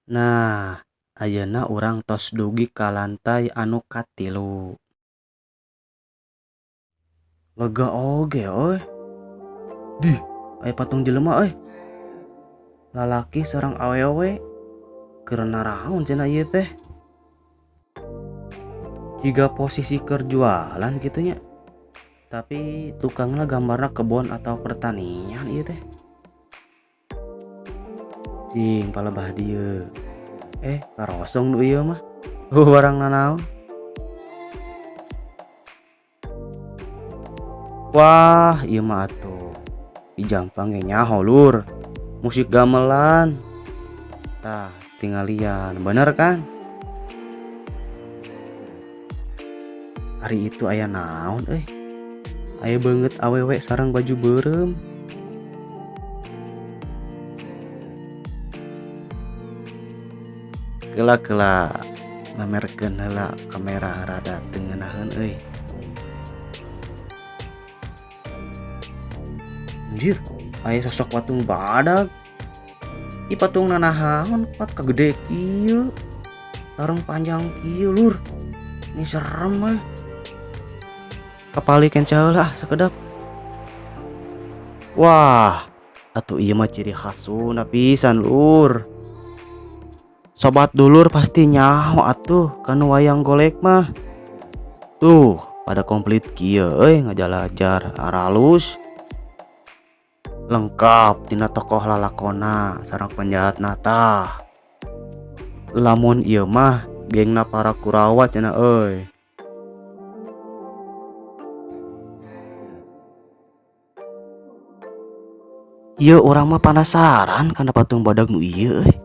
Nah, ayeuna urang tos dugi ka lantai anu katilu. Lega oge euy. Dih, aya patung jelema euy. Lalaki sareng awewe keur naraon cenah ieu teh. Jiga posisi keur jualan kitu nya. Tapi tukangna gambarna kebon atau pertanian ieu teh. Cing palebah dieu. Karosong nu ieu mah. Barang nanaon. Wah, ieu mah atuh. Ijampang ge nyaho lur. Musik gamelan. Tah, tinggalian. Bener kan? Hari itu aya naon euy? Aya beungeut awewe sareng baju beureum. Keula mamerkeun heula kamera rada teu ngeunaheun euy. Anjir, aya sosok patung badag. Ih patung nanahaon pat kagede kieu. Sareng panjang kieu lur. Ini serem euy. Kapali kenca heula sakedap. Wah, atuh ieu mah ciri khasuna pisan lur. Sobat dulur pasti nyaho atuh kanu wayang golek mah. Tuh, pada komplit kieu euy ngajalajar aralus. Lengkap tina tokoh lalakona sareng penjahatna tah. Lamun ieu mah gengna para Kurawa cenah euy. Ieu urang mah penasaran kana patung badag nu ieu euy.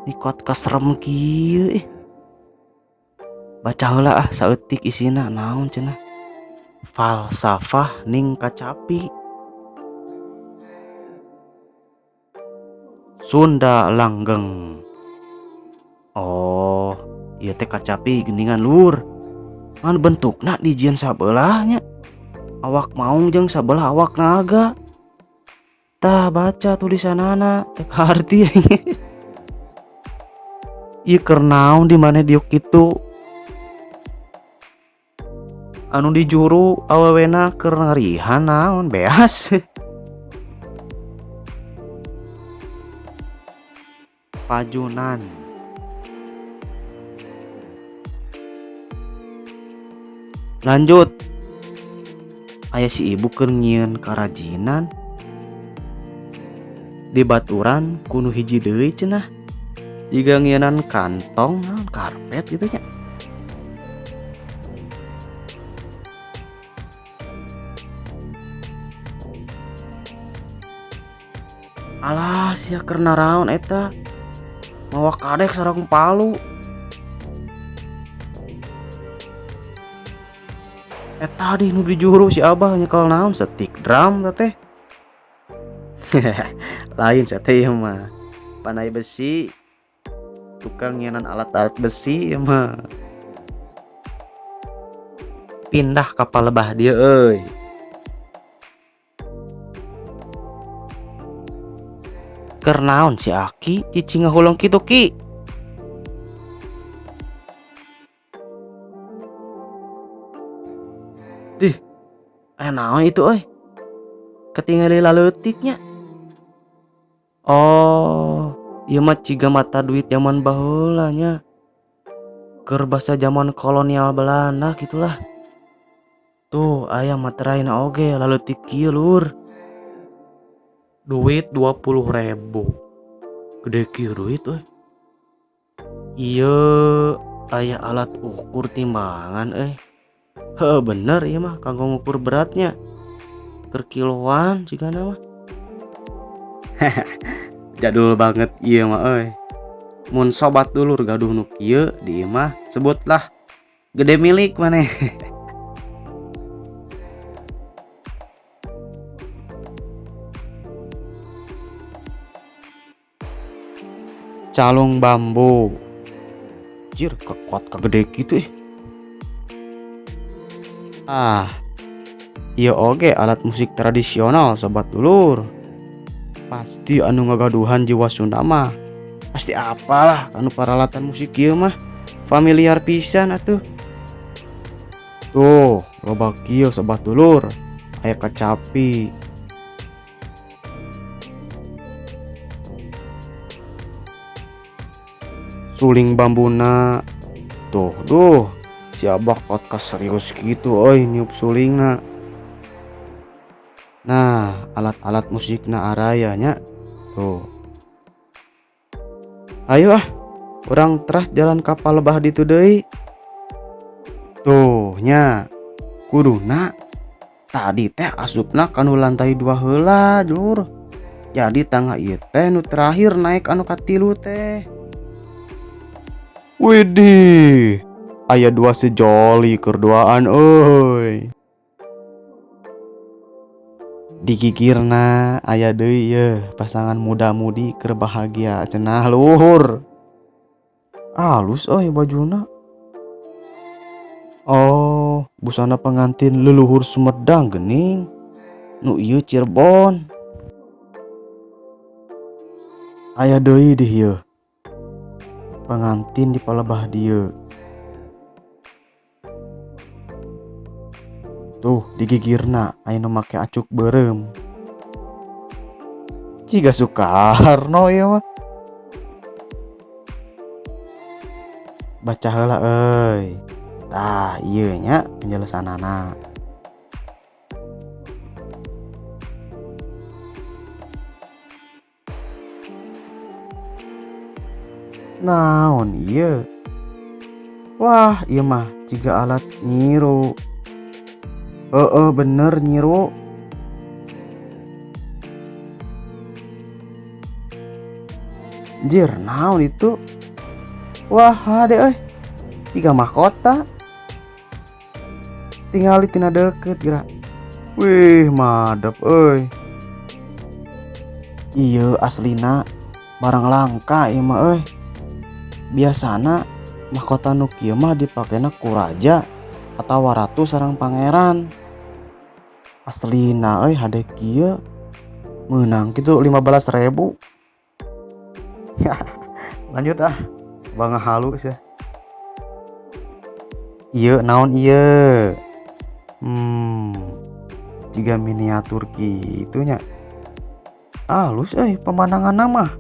Dikuat kaserem kieu Baca heula saeutik isina naon cenah. Falsafah ning kacapi. Sunda langgeng. Oh, ieu teh kacapi geuningan lur. Ngan bentukna dijieun sabelahnya. Awak maung jeung sabelah awak naga. Tah baca tulisanana teu kaharti. Ieu keur naon di maneh diuk kitu? Anu di juru awewena keur ngarihan naon beas. Pajunan. Lanjut. Aya si ibu keur nyieun karajinan. Di baturan kudu hiji deui cenah. Jiga ngieunaan kantong naon karpet gitu nya. Alah sia keur naraon eta. Mawa kadek sareng palu. Tadi nu dijuru si Abah nyekel naon setik drum teh. Lain sa teh mah. Panai besi. Tukang nyenan alat-alat besi mah. Pindah ka palebah dieu euy. Keur naon si Aki cicing ngahulong kitu Ki? Dih, aya naon itu euy? Ketingali laleutiknya. Oh, ieu mah ciga mata duit zaman baheula nya. Keur basa zaman kolonial Belanda gitulah. Tuh, aya materaina oge laleutik kieu lur. Duit 20.000. Gede kieu duit euy. Ieu aya alat ukur timbangan euy. Heuh bener ieu mah kanggo ngukur beratnya. Keur kiloan cigana mah. Jadul banget ieu mah euy. Mun sobat dulur gaduh nu kieu di ieu mah sebutlah gede milik maneh. Calung bambu. Jir kekuat kagede gitu ieu oge alat musik tradisional sobat dulur. Pasti anu ngagaduhan jiwa Sunda mah Pasti apalah kanu peralatan musik ieu mah familiar pisan atuh. Tuh, loba kieu sobat dulur. Aya kecapi, suling bambuna. Tuh, si Abah podcast serius gitu euy niup sulingna. Nah, alat-alat musikna araya nya. Tuh. Ayo urang teras jalan kapal lebah ditu deui. Tuh nya, kuduna tadi teh asupna kanu lantai 2 heula, Lur. Jadi tangga ieu teh nu terakhir naik anu katilu teh. Widih, aya 2 sejoli keur duaan euy. Di gigirna aya deui yeuh pasangan muda-mudi keur bahagia cenah luhur. Alus euy bajuna. Oh, busana pengantin leluhur Sumedang geuning. Nu ieu Cirebon. Aya deui di ieu. Pengantin di palebah dieu. Tuh di gigirna aya nu make acuk beureum. Ciga Soekarno ieu mah. Baca heula euy. Tah ieu nya penjelasanana. Naon ieu? Wah, ieu mah ciga alat nyiru. Bener nyiru. Anjir, naon itu? Wah, hade euy. Ciga mahkota. Tingali tina deukeut geura. Wih, madep euy. Ieu aslina barang langka ieu mah euy. Biasana mahkota nu kieu mah dipakena ku raja atawa ratu sareng pangeran. Aslina euy hade kieu meunang kitu 15.000. Lanjut bangga halus ya. Ieu naon ieu? Jiga miniatur kitu nya. Halus euy pemandanganna mah.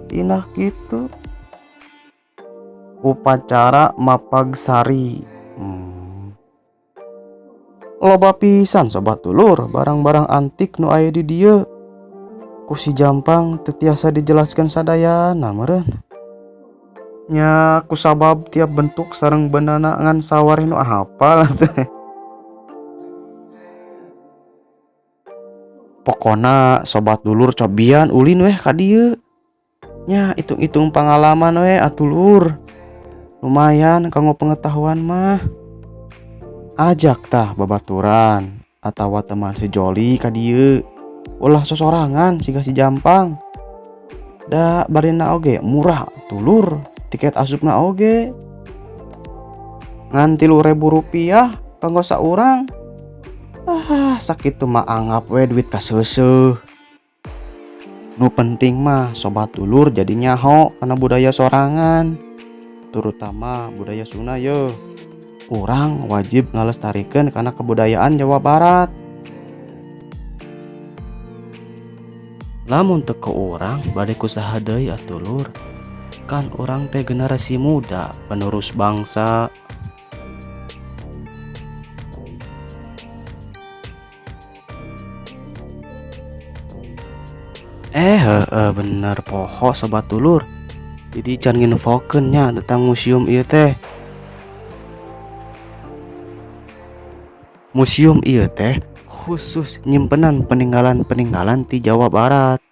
Indah kitu. Upacara Mapagsari. Loba pisan sobat dulur barang-barang antik nu aya di dieu. Ku si Jampang teu tiasa dijelaskeun sadayana meureun. Nya kusabab tiap bentuk sareng bendana ngan sawareh nu hafal teh. Pokona sobat dulur cobian ulin weh ka dieu. Nya itung-itung pengalaman weh atuh lur. Lumayan kanggo pengetahuan mah. Ajak tah babaturan atawa teman sejoli ka dieu. Ulah sosorangan siga si Jampang. Da barina oge murah atuh lur. Tiket asupna oge ngan Rp3.000 kanggo saurang. Sakitu mah anggap we duit kaseuseuh. Nu penting mah sobat dulur jadi nyaho kana budaya sorangan, terutama budaya Sunda yeuh. Urang wajib ngalestarikeun kana kebudayaan Jawa Barat. Lamun teu ku urang bade kusaha deui atuh lur. Kan urang teh generasi muda, penerus bangsa. Bener poho sobat dulur. Jadi can nginfokeun nya tentang museum ieu teh. Museum ieu teh khusus nyimpenan peninggalan-peninggalan ti Jawa Barat.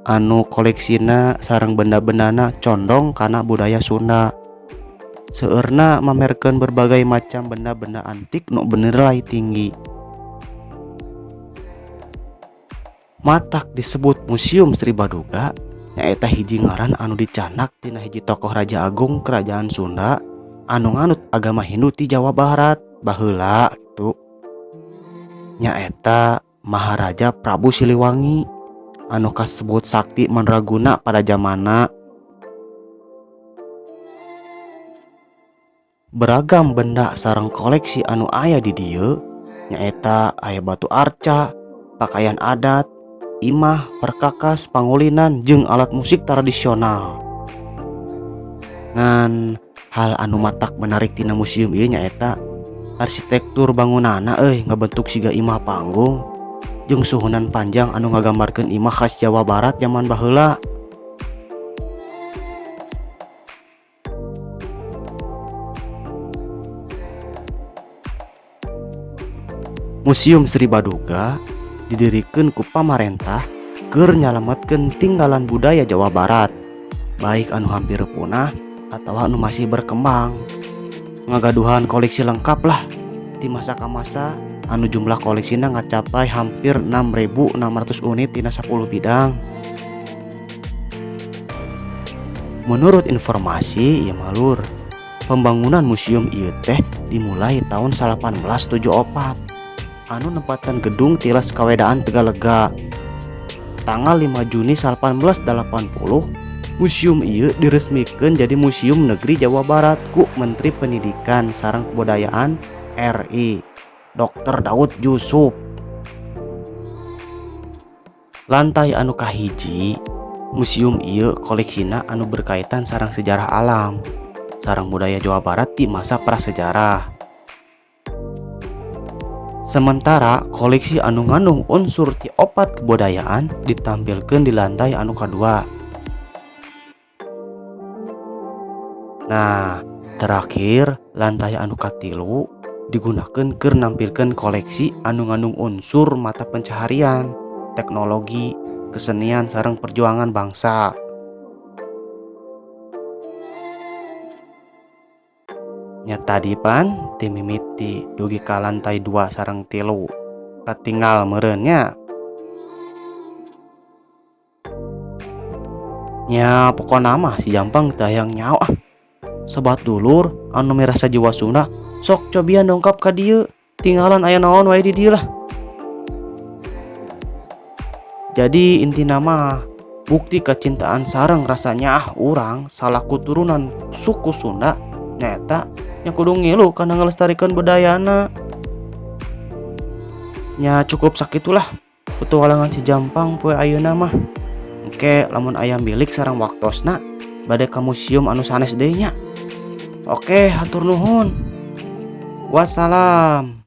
Anu koleksina sareng benda-bendana condong kana budaya Sunda. Seueurna mamerkeun berbagai macam benda-benda antik nu bernilai tinggi. Matak disebut Museum Sri Baduga nyaeta hiji ngaran anu dicanak tina hiji tokoh Raja Agung Kerajaan Sunda anu nganut agama Hindu ti Jawa Barat baheula gitu. Nyaeta Maharaja Prabu Siliwangi anu kasebut sakti mandraguna pada zamanna. Beragam benda sareng koleksi anu aya di dieu nyaeta aya batu arca, pakaian adat, imah, perkakas, pangulinan, jeung alat musik tradisional. Ngan hal anu matak menarik tina museum ieu nyaeta arsitektur bangunanna ngabentuk siga imah panggung jeung suhunan panjang anu ngagambarkeun imah khas Jawa Barat zaman baheula. Museum Sri Baduga didirikan ku pamarentah keur nyalametkeun tinggalan budaya Jawa Barat, baik anu hampir punah atau anu masih berkembang. Ngagaduhan koleksi lengkap lah di masa ke masa anu jumlah koleksina ngacapai hampir 6.600 unit tina 10 bidang. Menurut informasi ieu malur, pembangunan museum ieu teh dimulai tahun 1874. Anu nempatan gedung tilas Kawedaan Tegalega. Tanggal 5 Juni 1880, museum ieu diresmikeun jadi Museum Negeri Jawa Barat ku Menteri Pendidikan sareng Kebudayaan RI, Dr. Daud Yusuf. Lantai anu kahiji, museum ieu koleksina anu berkaitan sareng sejarah alam, sareng budaya Jawa Barat di masa prasejarah. Sementara koleksi anu ngandung unsur ti opat kebudayaan ditampilkan di lantai anu kedua. Nah, terakhir lantai anu katilu digunakan keur nampilkeun koleksi anu ngandung unsur mata pencaharian, teknologi, kesenian sareng perjuangan bangsa. Nya tadi pan tim mimiti dugi ka lantai 2 sareng 3 katinggal meureun nya. Nya pokona mah si Jampang teh hayang nyao Sobat dulur anu mirasa jiwa Sunda sok cobian dongkap ka dieu, tinggalan aya naon wae di dieu lah. Jadi intina mah bukti kecintaan sareng rasanya urang salaku turunan suku Sunda nyata yang kudu ngilu kana ngelestarikeun budayana. Nya cukup sakitulah petualangan si Jampang poe ayeuna mah. Engke lamun aya bilik sareng waktosna bade ka museum anu sanes deui nya. Oke, hatur nuhun. Wassalam.